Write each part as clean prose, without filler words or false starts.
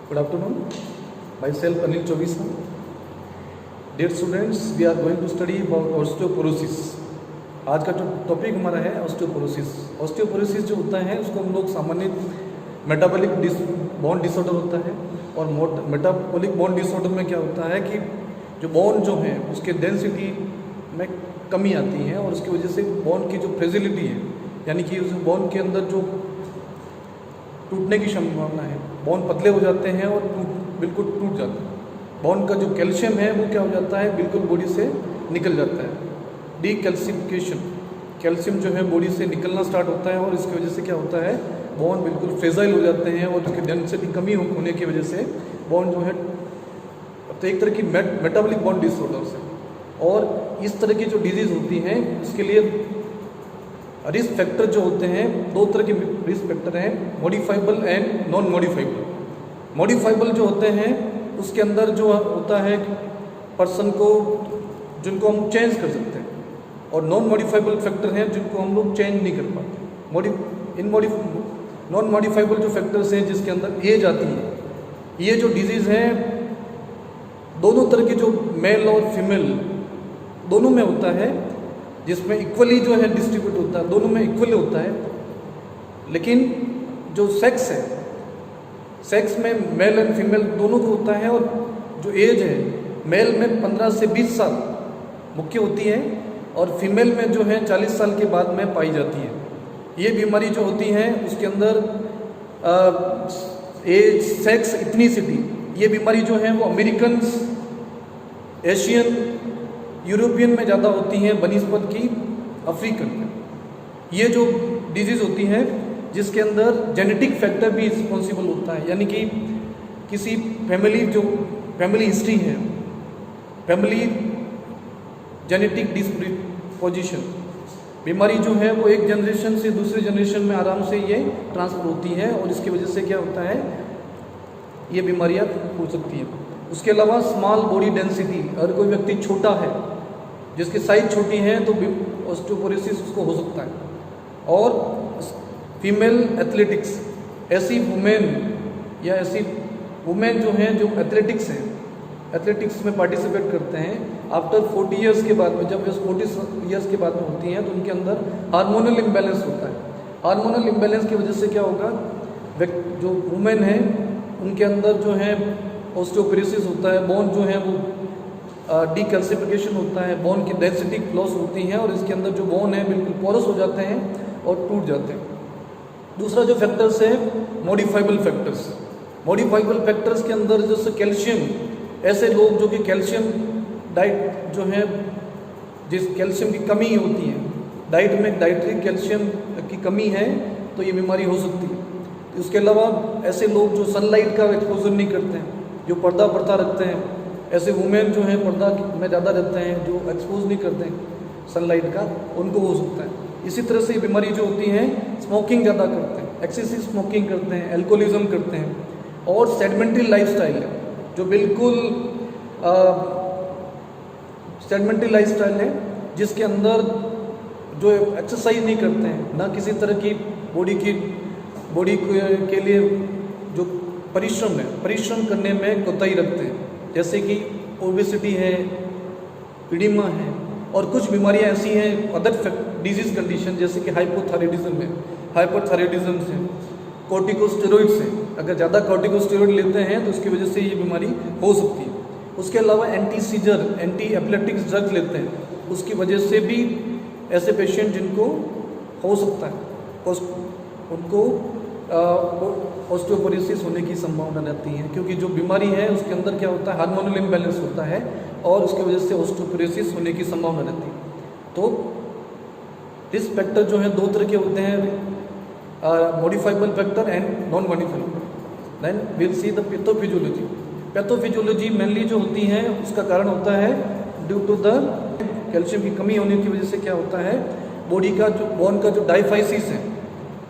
Good afternoon. Myself Anil Chovisa. Dear students, we are going to study about osteoporosis. आज का जो topic हमारा है ऑस्टियोपोरोसिस। ऑस्टियोपोरोसिस जो होता है उसको हम लोग सामान्य मेटाबॉलिक बोन डिसऑर्डर होता है। और मेटाबॉलिक बोन डिसऑर्डर में क्या होता है कि जो बोन जो है उसके डेंसिटी में कमी आती है और उसकी वजह से बोन की जो फ्रेजिलिटी है, यानी कि उस बोन के अंदर जो टूटने की संभावना है, बोन पतले हो जाते हैं और बिल्कुल टूट जाते हैं। बोन का जो कैल्शियम है वो क्या हो जाता है, बिल्कुल बॉडी से निकल जाता है। डीकैल्सिफिकेशन, कैल्शियम जो है बॉडी से निकलना स्टार्ट होता है और इसकी वजह से क्या होता है, बोन बिल्कुल फ्रेजाइल हो जाते हैं और उसकी डेंसिटी कमी होने की वजह से बोन जो है तो एक तरह की मेटाबॉलिक बोन डिसऑर्डर्स है। और इस तरह की जो डिजीज़ होती हैं इसके लिए रिस्क फैक्टर जो होते हैं, दो तरह के रिस्क फैक्टर हैं, modifiable and non modifiable. Modifiable जो होते हैं उसके अंदर जो होता है पर्सन को जिनको हम चेंज कर सकते हैं, और नॉन मॉडिफाइबल फैक्टर हैं जिनको हम लोग चेंज नहीं कर पाते। नॉन मॉडिफाइबल जो फैक्टर्स हैं जिसके अंदर एज आती है, ये जो डिजीज़ हैं दोनों तरह की, जो मेल और फीमेल दोनों में होता है, जिसमें इक्वली जो है डिस्ट्रीब्यूट होता है, दोनों में इक्वली होता है। लेकिन जो सेक्स है, सेक्स में मेल एंड फीमेल दोनों को होता है। और जो एज है, मेल में 15 से 20 साल मुख्य होती है और फीमेल में जो है 40 साल के बाद में पाई जाती है। ये बीमारी जो होती है उसके अंदर एज, सेक्स, इथनिसिटी, ये बीमारी जो है वो अमेरिकन, एशियन, यूरोपियन में ज़्यादा होती हैं बनिस्बत की अफ्रीकन में। ये जो डिजीज़ होती है जिसके अंदर जेनेटिक फैक्टर भी रिस्पॉन्सिबल होता है, यानी कि किसी फैमिली हिस्ट्री है, फैमिली जेनेटिक डिस्पोजिशन, बीमारी जो है वो एक जनरेशन से दूसरे जनरेशन में आराम से ये ट्रांसफर होती है और इसकी वजह से क्या होता है, ये बीमारियाँ हो सकती हैं। उसके अलावा स्मॉल बॉडी डेंसिटी, अगर कोई व्यक्ति छोटा है, जिसकी साइज छोटी है, तो ऑस्टियोपोरोसिस उसको हो सकता है। और फीमेल एथलेटिक्स, ऐसी वुमेन या ऐसी वुमेन जो हैं जो एथलेटिक्स हैं, एथलेटिक्स में पार्टिसिपेट करते हैं, आफ्टर 40 ईयर्स के बाद में, जब वे 40 ईयर्स के बाद में होती हैं तो उनके अंदर हार्मोनल इम्बैलेंस होता है। हार्मोनल इम्बैलेंस की वजह से क्या होगा, जो वुमेन है उनके अंदर जो है ऑस्टियोपोरोसिस होता है, बोन जो है वो डीकैल्सिफिकेशन होता है, बोन की डेंसिटी लॉस होती है और इसके अंदर जो बोन है बिल्कुल पोरस हो जाते हैं और टूट जाते हैं। दूसरा जो फैक्टर्स है मॉडिफाइबल फैक्टर्स। मॉडिफाइबल फैक्टर्स के अंदर जैसे कैल्शियम, ऐसे लोग जो कि कैल्शियम डाइट जो है, जिस कैल्शियम की कमी होती है, डाइट में डाइटरी कैल्शियम की कमी है तो ये बीमारी हो सकती है। उसके अलावा ऐसे लोग जो सनलाइट का एक्सपोजर नहीं करते हैं, जो पर्दा रखते हैं, ऐसे वुमेन जो हैं पर्दा में ज़्यादा रहते हैं, जो एक्सपोज नहीं करते हैं सनलाइट का, उनको हो सकता है। इसी तरह से ये बीमारी जो होती है, स्मोकिंग ज़्यादा करते हैं, एक्सेसिव स्मोकिंग करते हैं, एल्कोहलिज्म करते हैं, और सेडमेंट्री लाइफस्टाइल है, जो बिल्कुल सेडमेंट्री लाइफस्टाइल है जिसके अंदर जो एक्सरसाइज नहीं करते हैं, ना किसी तरह की बॉडी के लिए जो परिश्रम है, परिश्रम करने में कोताही रखते हैं, जैसे कि ओबेसिटी है, इडिमा है, और कुछ बीमारियां ऐसी हैं, अदर डिजीज कंडीशन, जैसे कि हाइपोथायराइडिज्म है, हाइपरथायराइडिज्म है, कॉर्टिकोस्टेरॉइड्स हैं, अगर ज़्यादा कॉर्टिकोस्टेरॉइड लेते हैं तो उसकी वजह से ये बीमारी हो सकती है। उसके अलावा anti scissor, anti epileptics drugs लेते हैं, उसकी वजह से भी ऐसे पेशेंट जिनको हो सकता है उनको ऑस्टियोपोरोसिस होने की संभावना रहती है, क्योंकि जो बीमारी है उसके अंदर क्या होता है, हार्मोनल इम्बैलेंस होता है और उसकी वजह से ऑस्टियोपोरोसिस होने की संभावना रहती है। तो रिस्क फैक्टर जो है दो तरह के होते हैं, modifiable factor and non modifiable. Then will see the pathophysiology. Pathophysiology mainly जो होती है उसका कारण होता है ड्यू टू द कैल्शियम की कमी होने की वजह से क्या होता है, बॉडी का जो बोन का जो डायफाइसिस है,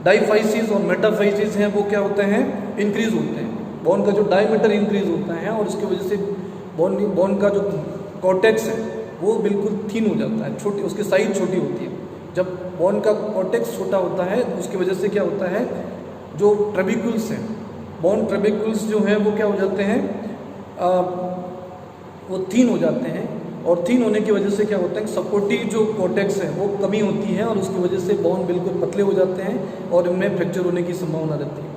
डायफाइसिस और मेटाफाइसिस हैं वो क्या होते हैं, इंक्रीज होते हैं। बोन का जो डायमीटर इंक्रीज होता है और उसकी वजह से बोन का जो कॉर्टेक्स है वो बिल्कुल थिन हो जाता है, छोटी, उसकी साइज छोटी होती है। जब बोन का कॉर्टेक्स छोटा होता है उसकी वजह से क्या होता है, जो ट्रेबिक्यूल्स हैं बोन ट्रेबेक्युल्स जो हैं वो क्या हो जाते हैं, वो थीन हो जाते हैं, और थीन होने की वजह से क्या होता है, सपोर्टिव जो कॉर्टेक्स है वो कमी होती है, और उसकी वजह से बोन बिल्कुल पतले हो जाते हैं और इनमें फ्रैक्चर होने की संभावना रहती है।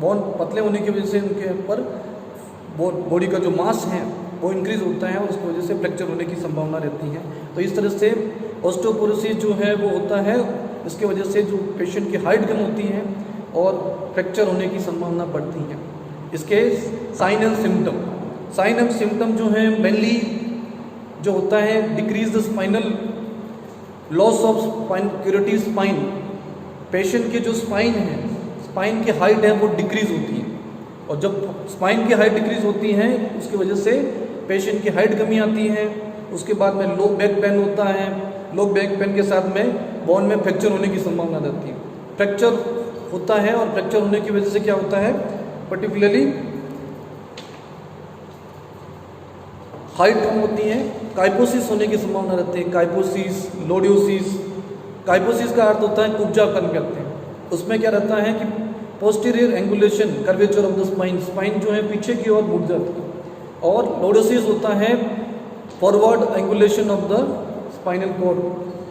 बोन पतले होने की वजह से उनके ऊपर बॉडी का जो मास है वो इंक्रीज होता है और उसकी वजह से फ्रैक्चर होने की संभावना रहती है। तो इस तरह से ऑस्टियोपोरोसिस जो है वो होता है, इसके वजह से जो पेशेंट की हाइट कम होती है और फ्रैक्चर होने की संभावना बढ़ती है। इसके साइन एंड सिम्टम जो है मेनली जो होता है, decrease the spinal, loss of spine, curative spine, patient के जो स्पाइन है, स्पाइन की हाइट है वो डिक्रीज होती है, और जब स्पाइन की हाइट डिक्रीज होती है उसकी वजह से पेशेंट की हाइट कमी आती है। उसके बाद में लो बैक पेन होता है, लो बैक पेन के साथ में बोन में फ्रैक्चर होने की संभावना रहती है। फ्रैक्चर होता है और फ्रैक्चर होने की वजह से क्या होता है, पर्टिकुलरली हाइट कम होती है, काइपोसिस होने की संभावना रहती है। काइपोसिस, लोडियोसिस, काइपोसिस का अर्थ होता है कुब्जापन कहते हैं। उसमें क्या रहता है कि posterior angulation, curvature of the spine, spine जो है पीछे की ओर मुड़ जाती है, और लोडोसिस होता है forward angulation of the spinal cord,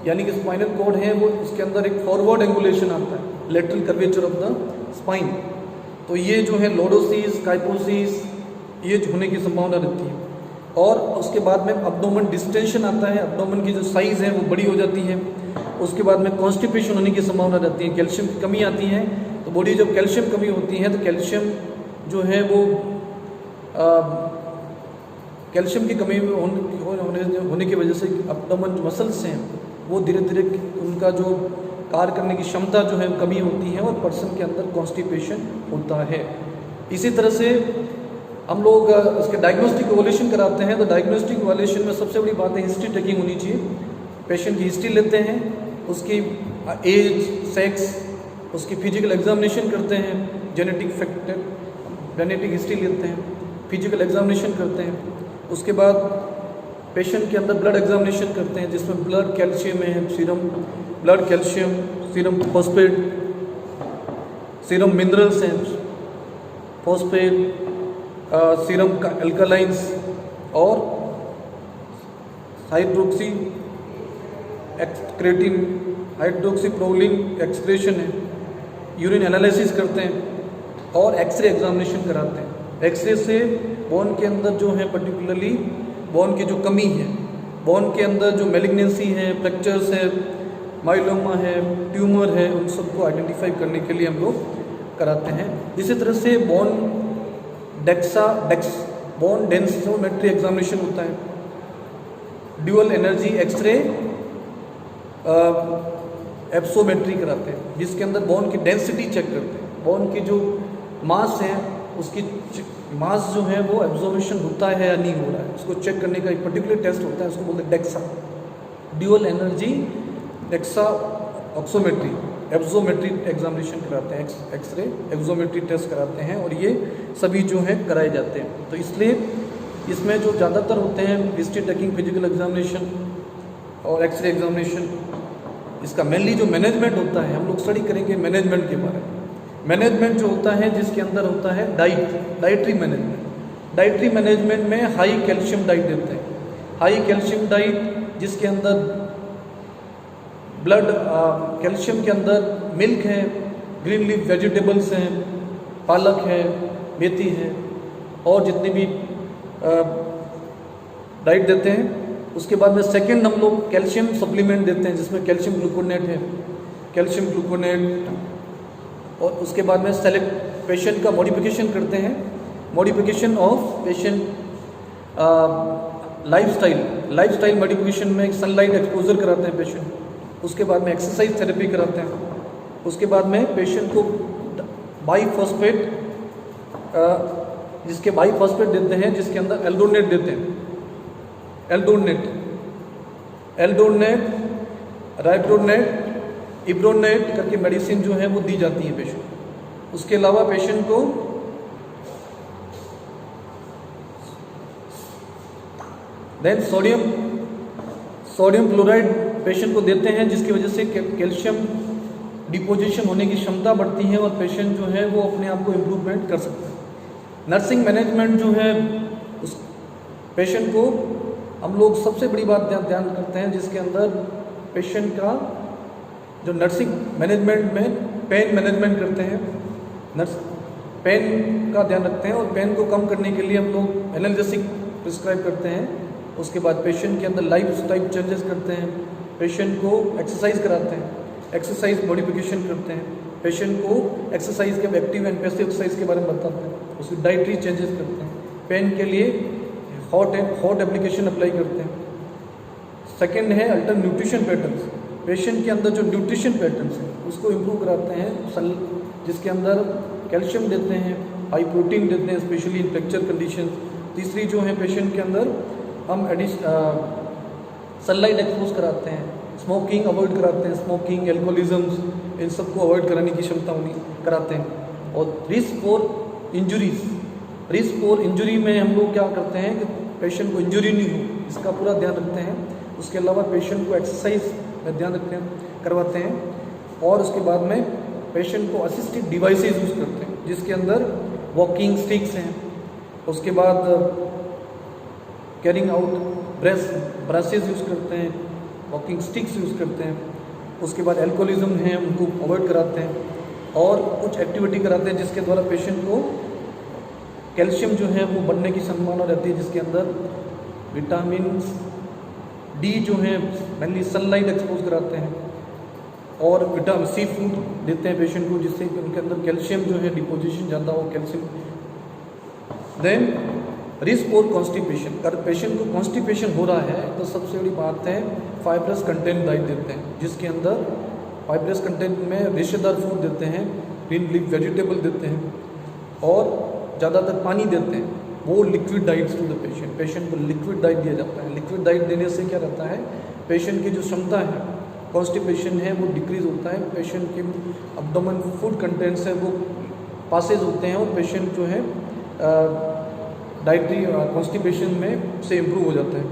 यानी कि स्पाइनल कॉर्ड है वो इसके अंदर एक फॉरवर्ड एंगुलेशन आता है, lateral curvature of the spine. तो ये जो है लोडोसिस, काइपोसिस, ये होने की संभावना रहती है। और उसके बाद में अब्डोमेन डिस्टेंशन आता है, अब्डोमेन की जो साइज़ है वो बड़ी हो जाती है। उसके बाद में कॉन्स्टिपेशन होने की संभावना रहती है, कैल्शियम की कमी आती है। तो बॉडी जब कैल्शियम कमी होती है तो कैल्शियम जो है वो कैल्शियम की कमी होने की वजह से अब्डोमेन जो मसल्स हैं वो धीरे धीरे उनका जो कार्य करने की क्षमता जो है कमी होती है, और पर्सन के अंदर कॉन्स्टिपेशन होता है। इसी तरह से हम लोग इसके डायग्नोस्टिक इवोल्यूशन कराते हैं। तो डायग्नोस्टिक इवोल्यूशन में सबसे बड़ी बात है हिस्ट्री टेकिंग होनी चाहिए। पेशेंट की हिस्ट्री लेते हैं, उसकी एज, सेक्स, उसकी फिजिकल एग्जामिनेशन करते हैं, जेनेटिक फैक्टर, जेनेटिक हिस्ट्री लेते हैं, फिजिकल एग्जामिनेशन करते हैं। उसके बाद पेशेंट के अंदर ब्लड एग्जामिनेशन करते हैं, जिसमें ब्लड कैल्शियम है, serum blood calcium, serum phosphate, serum minerals हैं, फॉस्फेट, सीरम का एल्कालाइंस, और hydroxy creatine, hydroxy proline excretion है। यूरिन एनालिसिस करते हैं और एक्सरे एग्जामिनेशन कराते हैं। एक्सरे से बोन के अंदर जो है पर्टिकुलरली बोन की जो कमी है, बोन के अंदर जो मेलिग्नेंसी है, फ्रैक्चर्स है, माइलोमा है, ट्यूमर है, उन सबको आइडेंटिफाई करने के लिए हम लोग कराते हैं। इसी तरह से बोन बोन डेंसिटोमेट्री एग्जामिनेशन होता है, ड्यूअल एनर्जी एक्सरे एप्सोमेट्री कराते हैं, जिसके अंदर बोन की डेंसिटी चेक करते हैं, बोन की जो मास है उसकी मास जो है वो एब्जॉर्बेशन होता है या नहीं हो रहा है, उसको चेक करने का एक पर्टिकुलर टेस्ट होता है, उसको बोलते हैं DEXA, dual energy DEXA oximetry, absorptiometry examination कराते हैं, एक्सरे एब्जोमेट्री टेस्ट कराते हैं, और ये सभी जो है कराए जाते हैं। तो इसलिए इसमें जो ज़्यादातर होते हैं हिस्ट्री टेकिंग, फिजिकल एग्जामिनेशन और एक्सरे एग्जामिनेशन, इसका मेनली जो मैनेजमेंट होता है, हम लोग स्टडी करेंगे मैनेजमेंट के बारे में। मैनेजमेंट जो होता है जिसके अंदर होता है डाइटरी मैनेजमेंट। डाइटरी मैनेजमेंट में हाई कैल्शियम डाइट देते हैं, हाई कैल्शियम डाइट जिसके अंदर ब्लड कैल्शियम के अंदर मिल्क है, ग्रीन लीफ वेजिटेबल्स हैं, पालक है, मेथी है, और जितनी भी डाइट देते हैं। उसके बाद में सेकंड हम लोग कैल्शियम सप्लीमेंट देते हैं, जिसमें कैल्शियम ग्लूकोनेट है, कैल्शियम ग्लूकोनेट, और उसके बाद में सेलेक्ट पेशेंट का मॉडिफिकेशन करते हैं, modification of patient lifestyle modification में सनलाइट एक्सपोजर कराते हैं पेशेंट। उसके बाद में एक्सरसाइज थेरेपी कराते हैं। उसके बाद में पेशेंट को बाईफॉस्फेट, जिसके बाईफॉस्फेट देते हैं, जिसके अंदर एल्डोनेट देते हैं, एल्डोनेट, राइब्रोनेट, इब्रोनेट करके मेडिसिन जो है वो दी जाती है पेशेंट। उसके अलावा पेशेंट को देन सोडियम क्लोराइड पेशेंट को देते हैं, जिसकी वजह से कैल्शियम डिपोजिशन होने की क्षमता बढ़ती है और पेशेंट जो है वो अपने आप को इम्प्रूवमेंट कर सकता है। नर्सिंग मैनेजमेंट जो है उस पेशेंट को हम लोग सबसे बड़ी बात ध्यान करते हैं, जिसके अंदर पेशेंट का जो नर्सिंग मैनेजमेंट में पेन मैनेजमेंट करते हैं, नर्स पेन का ध्यान रखते हैं और पेन को कम करने के लिए हम लोग एनाल्जेसिक प्रिस्क्राइब करते हैं। उसके बाद पेशेंट के अंदर लाइफ स्टाइल चेंजेस करते हैं, पेशेंट को एक्सरसाइज कराते हैं, एक्सरसाइज मॉडिफिकेशन करते हैं, पेशेंट को एक्सरसाइज के एक्टिव एंड पैसिव एक्सरसाइज के बारे में बताते हैं, उसकी डाइटरी चेंजेस करते हैं, पेन के लिए हॉट एप्लीकेशन अप्लाई करते हैं। सेकेंड है अल्टर न्यूट्रिशन पैटर्न्स, पेशेंट के अंदर जो न्यूट्रिशन पैटर्न्स हैं उसको इम्प्रूव कराते हैं, जिसके अंदर कैल्शियम देते हैं, हाई प्रोटीन देते हैं, स्पेशली इन फ्रैक्चर कंडीशन। तीसरी जो है पेशेंट के अंदर हम सनलाइट एक्सपोज कराते हैं, स्मोकिंग अवॉइड कराते हैं, स्मोकिंग, एल्कोहलिज्म, इन सबको अवॉइड कराने की क्षमता उन्हीं कराते हैं। और रिस्क फॉर इंजरी में हम लोग क्या करते हैं कि पेशेंट को इंजरी नहीं हो, इसका पूरा ध्यान रखते हैं। उसके अलावा पेशेंट को एक्सरसाइज में ध्यान रखते हैं, करवाते हैं। और उसके बाद में पेशेंट को असिस्टिव डिवाइसेस यूज़ करते हैं, जिसके अंदर वॉकिंग स्टिक्स हैं, उसके बाद कैरिंग आउट ब्रशेज यूज़ करते हैं, वॉकिंग स्टिक्स यूज़ करते हैं। उसके बाद एल्कोहलिज्म है उनको अवॉइड कराते हैं और कुछ एक्टिविटी कराते हैं जिसके द्वारा पेशेंट को कैल्शियम जो है वो बढ़ने की संभावना रहती है, जिसके अंदर विटामिन डी जो है मेनली सनलाइट एक्सपोज कराते हैं और विटामिन सी फूड देते हैं पेशेंट को, जिससे उनके अंदर कैल्शियम जो है डिपोजिशन ज़्यादा हो, कैल्शियम। देन रिस्क और कॉन्स्टिपेशन, अगर पेशेंट को कॉन्स्टिपेशन हो रहा है तो सबसे बड़ी बात है फाइब्रस कंटेंट डाइट देते हैं, जिसके अंदर फाइब्रस कंटेंट में रेशेदार फूड देते हैं, ग्रीन लीफ वेजिटेबल देते हैं और ज़्यादातर पानी देते हैं। वो liquid diets to the patient, patient को लिक्विड डाइट दिया जाता है। लिक्विड डाइट देने से क्या रहता है, पेशेंट की जो क्षमता है कॉन्स्टिपेशन है वो डिक्रीज होता है, पेशेंट के अब्डोमेन फूड कंटेंट्स है वो पासेज होते हैं और पेशेंट जो है डाइटरी कॉन्स्टिपेशन में से इम्प्रूव हो जाता है।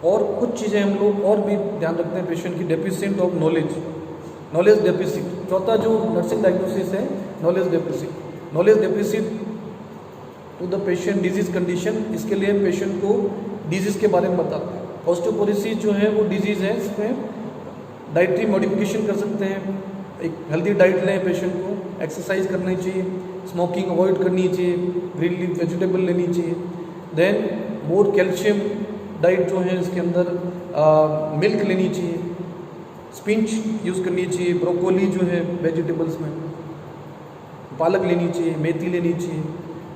और कुछ चीज़ें हम लोग और भी ध्यान रखते हैं पेशेंट की, डेफिशिएंट ऑफ नॉलेज डेफिसिट। चौथा जो नर्सिंग डायग्नोसिस है knowledge deficit to the patient disease condition, इसके लिए पेशेंट को डिजीज़ के बारे में बताते हैं। ऑस्टियोपोरोसिस जो है वो डिजीज़ है, इसमें डाइटरी मॉडिफिकेशन कर सकते हैं, एक हेल्दी डाइट लें, पेशेंट को एक्सरसाइज करनी चाहिए, स्मोकिंग अवॉइड करनी चाहिए, ग्रीन लीफ वेजिटेबल लेनी चाहिए। देन मोर कैल्शियम डाइट जो है इसके अंदर मिल्क लेनी चाहिए, स्पिंच यूज़ करनी चाहिए, ब्रोकोली जो है वेजिटेबल्स में, पालक लेनी चाहिए, मेथी लेनी चाहिए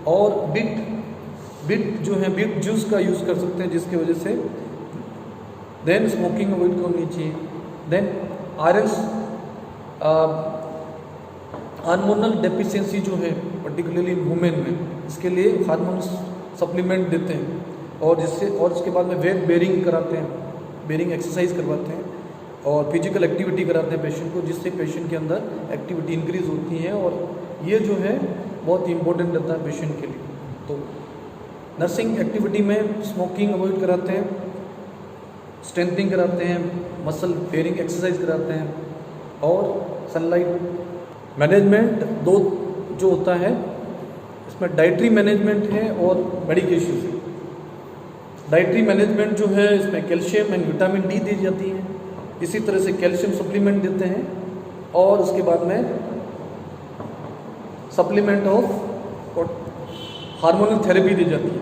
और बीट जो है बीट जूस का यूज़ कर सकते हैं, जिसकी वजह से देन स्मोकिंग अवॉइड करनी चाहिए। देन आयरन हार्मोनल डेफिशिएंसी जो है पर्टिकुलरली वुमेन में, इसके लिए हार्मोन सप्लीमेंट देते हैं और जिससे और उसके बाद में वेट बेरिंग कराते हैं, बेरिंग एक्सरसाइज करवाते हैं और फिजिकल एक्टिविटी कराते हैं पेशेंट को, जिससे पेशेंट के अंदर एक्टिविटी इंक्रीज होती है और ये जो है बहुत ही इंपॉर्टेंट रहता है पेशेंट के लिए। तो नर्सिंग एक्टिविटी में स्मोकिंग अवॉइड कराते हैं, स्ट्रेंथनिंग कराते हैं, मसल बेरिंग एक्सरसाइज कराते हैं और सनलाइट मैनेजमेंट दो जो होता है इसमें डाइटरी मैनेजमेंट है और मेडिकेशन है। डाइटरी मैनेजमेंट जो है इसमें कैल्शियम एंड विटामिन डी दी जाती है, इसी तरह से कैल्शियम सप्लीमेंट देते हैं और उसके बाद में सप्लीमेंट ऑफ हार्मोनल थेरेपी दी जाती है,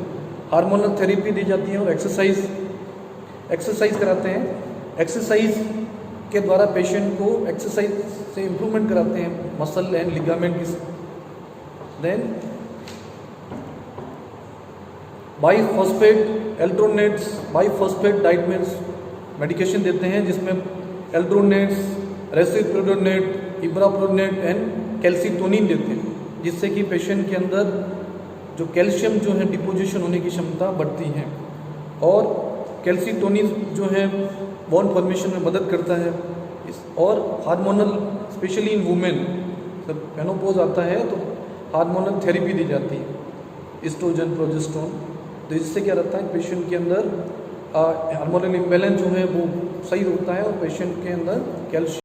हार्मोनल थेरेपी दी जाती है और एक्सरसाइज कराते हैं। एक्सरसाइज के द्वारा पेशेंट को एक्सरसाइज से इम्प्रूवमेंट कराते हैं मसल एंड लिगामेंट की। देन बाइफॉस्फेट एल्ड्रोनेट्स, बाइफॉस्फेट डाइट में मेडिकेशन देते हैं जिसमें एल्ड्रोनेट्स, रेसिप्रोडोनेट, इब्राप्रोनेट एंड कैल्सीटोनिन देते हैं, जिससे कि पेशेंट के अंदर जो कैल्शियम जो है डिपोजिशन होने की क्षमता बढ़ती है और कैल्सीटोनिन जो है बोन फॉर्मेशन में मदद करता है। और हार्मोनल स्पेशली इन वुमेन जब मेनोपॉज आता है तो हार्मोनल थेरेपी दी जाती है, एस्ट्रोजन, प्रोजेस्टेरोन। तो इससे क्या रहता है पेशेंट के अंदर हार्मोनल इम्बैलेंस जो है वो सही होता है और पेशेंट के अंदर कैल्शियम